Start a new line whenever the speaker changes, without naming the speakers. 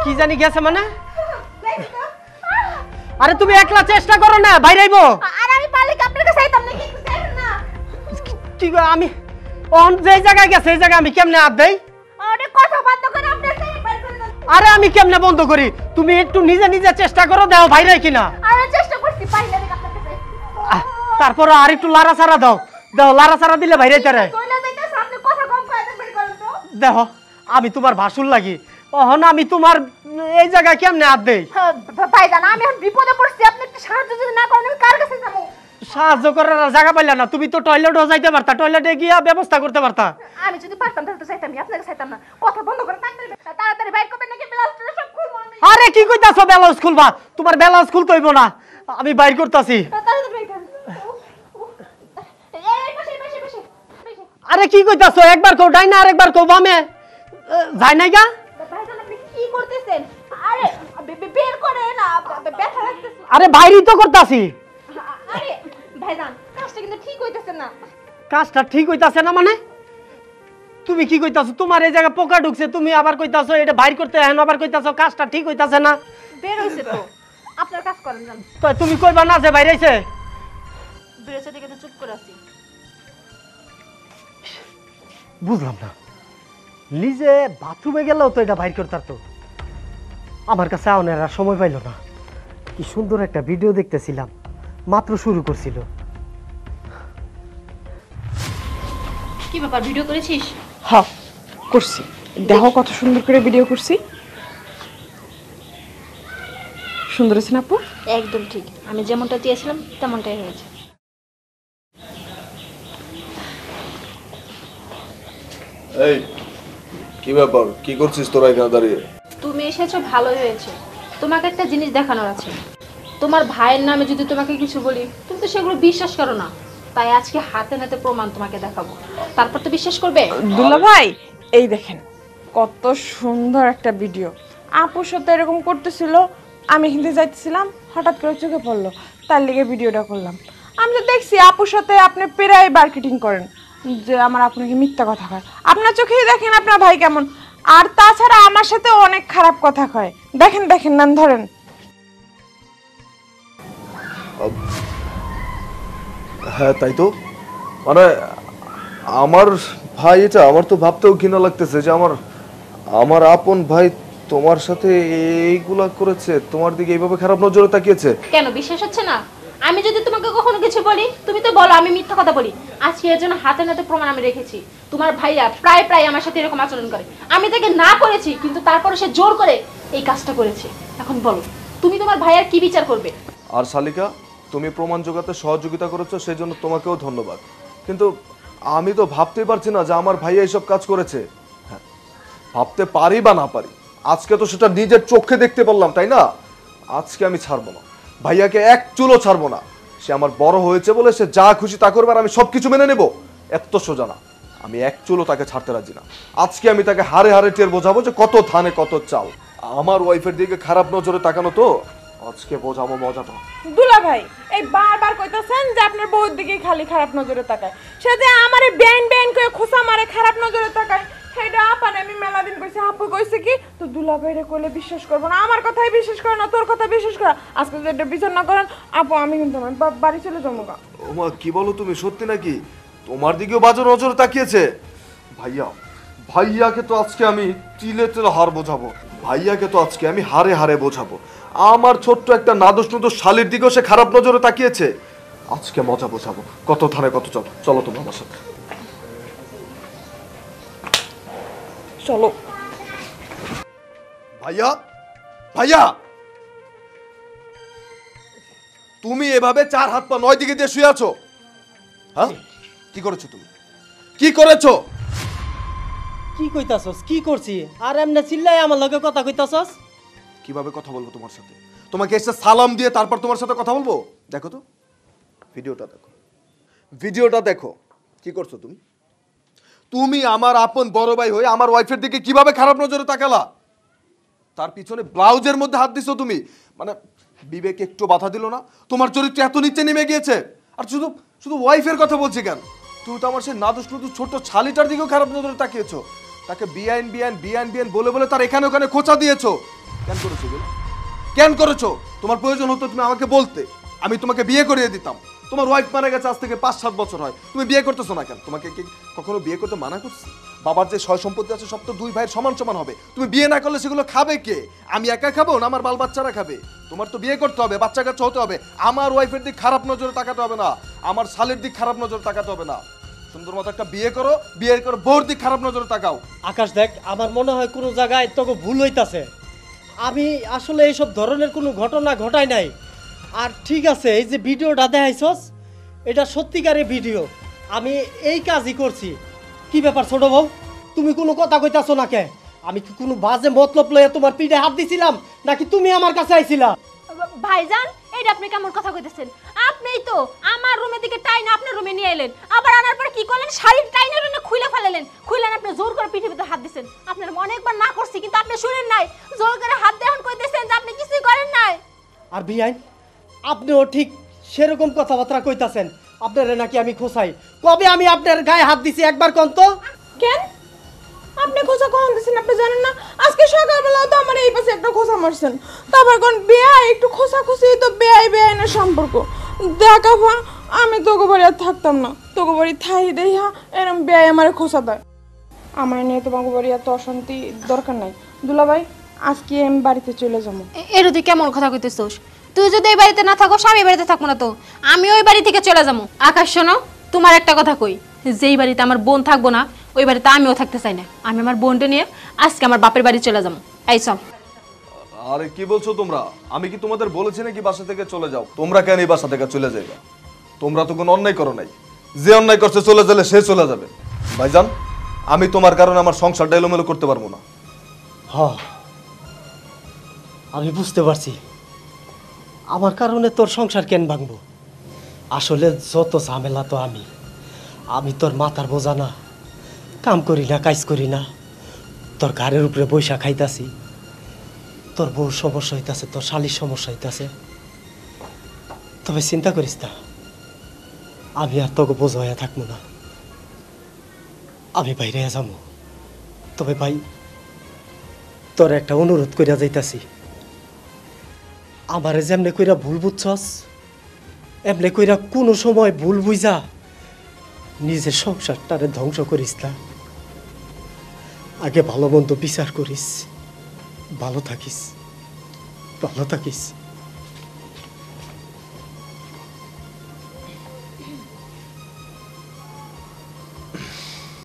কি জানি গেছে মানে? আরে তুমি একলা চেষ্টা করো না, বাইরে আইবো।
আর আমি পারলে কি আপনার কাছে আইতাম নাকি? একটু দেখেন না।
কি গো, আমি অন যে জায়গায় গেছে এই জায়গায় আমি কেমনে হাত দেই?
আরে কথা বন্ধ করে আপনি সাইড বাইর করে দেন।
আরে আমি কেমনে বন্ধ করি? তুমি একটু নিজে নিজে চেষ্টা করো, দাও বাইরে কিনা।
আরে চেষ্টা করছি পাইলে নাকি আপনার কাছে।
তারপর আর একটু লাড়া ছাড়া দাও, দাও লাড়া ছাড়া দিলে বাইরে তারে।
কইলা যাইতাছে আপনি কথা কম কয় দেন বের করেন তো।
দেখো আমি তোমার ভাসুর লাগি, ওহন আমি তোমার এই জায়গায় কেমনে হাত দেই?
ভাইজান আমি এখন বিপদে পড়ছি, আপনি একটু সাহায্য যদি না করেন আমি কার কাছে যাব?
সাহায্য করার জায়গা পাইলা না, তুমি তো টয়লেটও যাইতে পারতা, টয়লেটে গিয়া ব্যবস্থা করতে পারতা।
আমি যদি পারতাম তাহলে তো চাইতাম, আপনার কাছে চাইতাম না। কথা বন্ধ করে তাড়াতাড়ি বাইর করবেন নাকি ব্লাউজটা সব খুলবো আমি।
আরে কি কইতাছো ব্লাউজ খুলবা? তোমার ব্লাউজ খুলতে হইব না, আমি বাইর করতাছি।
তাড়াতাড়ি বাইর করেন। এই পাশে পাশে পাশে।
আরে কি কইতাছো? একবার কও ডাইনা আর একবার কও বামে। যায় নাই গা?
ভাইজান আপনি কি করতেছেন? আরে বের করে না, ব্যথা লাগতেছে।
আরে বাইরেই তো করতাছি।
আরে ভাইজান কাজটা কিন্তু ঠিক হইতেছে না।
কাজটা ঠিক হইতাছে না মানে? তুমি কি কইতাছো? তোমার এই জায়গা পোকা ঢুকছে, তুমি আবার কইতাছো এটা বাইর করতে, এখন আবার কইতাছো কাজটা ঠিক হইতাছে না।
বের হইছে তো, আপনার কাজ করেন যান।
তো তুমি কইবা না যে বাইরে আইছে?
বের হইছে দেখে তো চুপ করে আছি।
বুঝলাম না, নিজে বাথরুমে গেলেও তো এটা বাইর করতার তো। আমার কাছে আওনের আর সময় পাইল না। কি সুন্দর একটা ভিডিও দেখতেছিলাম, মাত্র শুরু করছিল।
কি ব্যাপার, ভিডিও করেছিস?
হ্যাঁ করছি, দেখো কত সুন্দর করে ভিডিও করছি। সুন্দর আছে না আপু?
একদম ঠিক, আমি যেমনটা চেয়েছিলাম তেমনটাই হয়েছে।
এই কি ব্যাপার, কি করছিস তোরা এখানে দাঁড়িয়ে?
তুমি এসেছো ভালোই হয়েছে, তোমাকে একটা জিনিস দেখানোর আছে। তোমার ভাইয়ের নামে যদি তোমাকে কিছু বলি তুমি তো সেগুলো বিশ্বাস করো না, তাই আজকে হাতে নাতে প্রমাণ তোমাকে দেখাবো, তারপর তো বিশ্বাস করবে।
দুলা ভাই এই দেখেন কত সুন্দর একটা ভিডিও। আপুর সাথে এরকম করতেছিল, আমি হিন্দি যাইতেছিলাম, হঠাৎ করে চোখে পড়লো, তার লেগে ভিডিওটা করলাম। আমি তো দেখছি আপুর সাথে আপনি প্রায় মার্কেটিং করেন, যে আমার আপনাকে মিথ্যা কথা কয়। আপনার চোখেই দেখেন আপনার ভাই কেমন, আর তাছাড়া আমার সাথে অনেক খারাপ কথা কয়। দেখেন দেখেন নাম ধরেন।
হ্যাঁ তাই তো, মানে আমার ভাই, এটা আমার তো ভাবতেও ঘৃণা লাগতেছে যে আমার আমার আপন ভাই তোমার সাথে এইগুলা করেছে, তোমার দিকে এইভাবে খারাপ নজরে তাকিয়েছে।
কেন বিশ্বাস হচ্ছে না? আমি যদি তোমাকে কখনো কিছু বলি তুমি তো বলো আমি মিথ্যা কথা বলি। আজকে এর জন্য হাতে নাতে প্রমাণ আমি রেখেছি। তোমার ভাইয়া প্রায় প্রায় আমার সাথে এরকম আচরণ করে, আমি তাকে না করেছি কিন্তু তারপরে সে জোর করে এই কাজটা করেছে। এখন বলো তুমি তোমার ভাইয়ার কি বিচার করবে?
আর শালিকা, তুমি প্রমাণ জোগাতে সহযোগিতা করেছো, সেই জন্য তোমাকেও ধন্যবাদ। কিন্তু আমি তো ভাবতেই পারছি না যে আমার ভাইয়া এইসব কাজ করেছে। হ্যাঁ, ভাবতে পারি বা না পারি, আজকে তো সেটা নিজের চোখে দেখতে পারলাম, তাই না? আজকে আমি ছাড়বো না, ভাইয়াকে এক চুলও ছাড়বো না। সে আমার বড় হয়েছে বলে সে যা খুশি তা করবে আর আমি সবকিছু মেনে নেব, এত সোজা না। আমি এক চুলও তাকে ছাড়তে রাজি না। আজকে আমি তাকে হারে হারে টের বোঝাবো যে কত ধানে কত চাল। আমার ওয়াইফের দিকে খারাপ নজরে তাকানো তো আজকে বোঝাবো মজাটা।
দুলা ভাই এই বারবার কইতাছেন যে আপনার বউর দিকে খালি খারাপ নজরে তাকায়, সে যে আমারে ব্যান ব্যান করে খোসা মারে খারাপ নজরে তাকায়, সেটা আপানে আমি মেলা দিন কইছি। আপু কইছে কি তো দুলা ভাইরে কইলে বিশ্বাস করবো না, আমার কথাই বিশ্বাস করে না, তোর কথা বিশ্বাস করা। আজকে যদি এটা বিচার না করেন আপু আমি কিন্তু বাড়ি চলে যাবো গা।
ওমা কি বলো তুমি, সত্যি নাকি? তোমার দিকেও বাজে নজরে তাকিয়েছে? ভাইয়া, ভাইয়াকে তো আজকে আমি তিলে তিলে হার বোঝাবো, ভাইয়াকে তো আজকে আমি হারে হারে বোঝাবো। আমার ছোট্ট একটা নাদোষ নুদোষ শালির দিকেও সে খারাপ নজরে তাকিয়েছে, আজকে মজা বোঝাবো। কত ধানে কত চল, চলো তুমি আমার সাথে।
চলো।
ভাইয়া, ভাইয়া, তুমি এভাবে 4 হাত পা 9 দিকে দিয়ে শুয়ে আছো? হ্যাঁ, কি করেছো তুমি? কি করেছো?
কি কইতাছস? কি করছি? আর এমনে চিল্লাই আমার লগে কথা কইতাছস?
কিভাবে কথা বলবো তোমার সাথে? তোমাকে এসে সালাম দিয়ে তারপর তোমার সাথে কথা বলবো? দেখো তো ভিডিওটা, দেখো ভিডিওটা, দেখো কি করছো তুমি। তুমি আমার আপন বড় ভাই হয়ে আমার ওয়াইফের দিকে কিভাবে খারাপ নজরে তাকালা? তার পিছনে ব্লাউজের মধ্যে হাত দিছো তুমি, মানে বিবেকে একটু বাধা দিল না? তোমার চরিত্র এত নিচে নেমে গিয়েছে। আর শুধু শুধু ওয়াইফের কথা বলছি কেন, তুমি তো আমার সেই নাদুস নুদুস ছোট্ট ছালিটার দিকেও খারাপ নজরে তাকিয়েছো। তাকে বিআইন বিআইন বিআইন বিআইন বলে বলে তার এখানে ওখানে খোঁচা দিয়েছো। কেন করেছো এগুলো? কেন করেছো? তোমার প্রয়োজন হতো তুমি আমাকে বলতে, আমি তোমাকে বিয়ে করিয়ে দিতাম। তোমার ওয়াইফ মারা গেছে আজ থেকে 5-7 বছর হয়, তুমি বিয়ে করতেছো না কেন? তোমাকে কি কখনো বিয়ে করতে মানা করছি? বাবার যে সয় সম্পত্তি আছে সব তো দুই ভাইয়ের সমান সমান হবে, তুমি বিয়ে না করলে সেগুলো খাবে কে? আমি একা খাবো না আমার বাল বাচ্চারা খাবে? তোমার তো বিয়ে করতে হবে, বাচ্চা কাচ্চা হতে হবে। আমার ওয়াইফের দিক খারাপ নজরে তাকাতে হবে না, আমার শালের দিক খারাপ নজরে তাকাতে হবে না। সুন্দর মতো একটা বিয়ে করো, বিয়ে করে বউর দিক খারাপ নজরে তাকাও।
আকাশ দেখ, আমার মনে হয় কোনো জায়গায় তোকে ভুল হইতাছে। আমি আসলে এইসব ধরনের কোনো ঘটনা ঘটাই নাই। আর ঠিক আছে, এই যে ভিডিওটা দেখাইছস এটা সত্যিকারের ভিডিও, আমি এই কাজই করছি। কি ব্যাপার ছোট বউ, তুমি কোনো কথা কইতাছো না কে? আমি কি কোনো বাজে মতলব লইয়া তোমার পিঠে হাত দিছিলাম, নাকি তুমি আমার কাছে আইছিলা?
ভাইজান, এইটা আপনি কেমন কথা কইতেছেন? আপনিই তো আমার রুমের দিকে টাইনা আপনার রুমে নিয়ে এলেন, আবার আনার পরে কি করলেন? শাড়ির টাইনা রুমে খুলে ফেলালেন, খুলেন আপনি জোর করে পিঠে ভিতরে হাত দিছেন। আপনার অনেকবার না করছি কিন্তু আপনি শুনেন নাই, জোর করে হাত দেখান কইতেছেন যে আপনি কিছুই করেন নাই।
আর বিয়াইন, আপনিও ঠিক সেরকম কথাবার্তা কইতাছেন। আপনারে নাকি আমি খোসাই? কবে আমি আপনার গায়ে হাত দিছি একবার কোন তো?
কেন আপনি খোঁচা কখন দিচ্ছেন আপনি জানেন না? আজকে সকালবেলা তো আমার এই পাশে একটা খোঁচা মারছেন, তারপর কোন বেয়াই একটু খোঁচা খুশি তো বেয়াই বেয়াই না সম্পর্ক দেখাফা। আমি তোকে বাড়ি আর থাকতাম না, তোকে বাড়ি থাই দেহা এরম বেয়াই আমার খোঁচা দেয়। আমার নিয়ে তোমাকে বাড়ি এত অশান্তি দরকার নাই। দুলাভাই, আজকে আমি বাড়িতে চলে যাবো।
এর তুই কেমন কথা কইতেছস? তুই যদি এই বাড়িতে না থাকো আমি এই বাড়িতে থাকবো না তো, আমি ওই বাড়ি থেকে চলে যাবো। আকাশ শোনো, তোমার একটা কথা কই, যেই বাড়িতে আমার বোন থাকবো না ওই বাড়িতে আমিও থাকতে চাই না। আমি আমার বোনটা নিয়ে আজকে আমার বাপের বাড়ি চলে যাবো। এই সব
আরে কি বলছো তোমরা? আমি কি তোমাদের বলেছি নাকি বাসা থেকে চলে যাও? তোমরা কেন এই বাসা থেকে চলে যাইবা? তোমরা তো কোনো অন্যায় করো নাই, যে অন্যায় করছে চলে গেলে সে চলে যাবে। ভাইজান, আমি তোমার কারণে আমার সংসারটা এলোমেলো করতে পারবো না।
হ, আমি বুঝতে পারছি আমার কারণে তোর সংসার কেন ভাঙবো। আসলে যত ঝামেলা তো আমি তোর মাথার বোঝা না, কাম করি না, কাজ করি না, তোর ঘাড়ের উপরে বৈশা খাইতাছি। তোর বউর সমস্যা হইতাছে, তোর শালির সমস্যা হইতাছে। তবে চিন্তা করিস না, আমি আর তোকে বোঝা হইয়া থাকবো না, আমি বাইরে যাবো। তবে ভাই, তোর একটা অনুরোধ করিয়া যাইতাছি, আমারে যেমনে কইরা ভুল বুঝছস এমনি কইরা কোনো সময় ভুল বুঝা নিজের সংসারটারে ধ্বংস করিস না। আগে ভালো মন্দ বিচার করিস, ভালো থাকিস, ভালো থাকিস।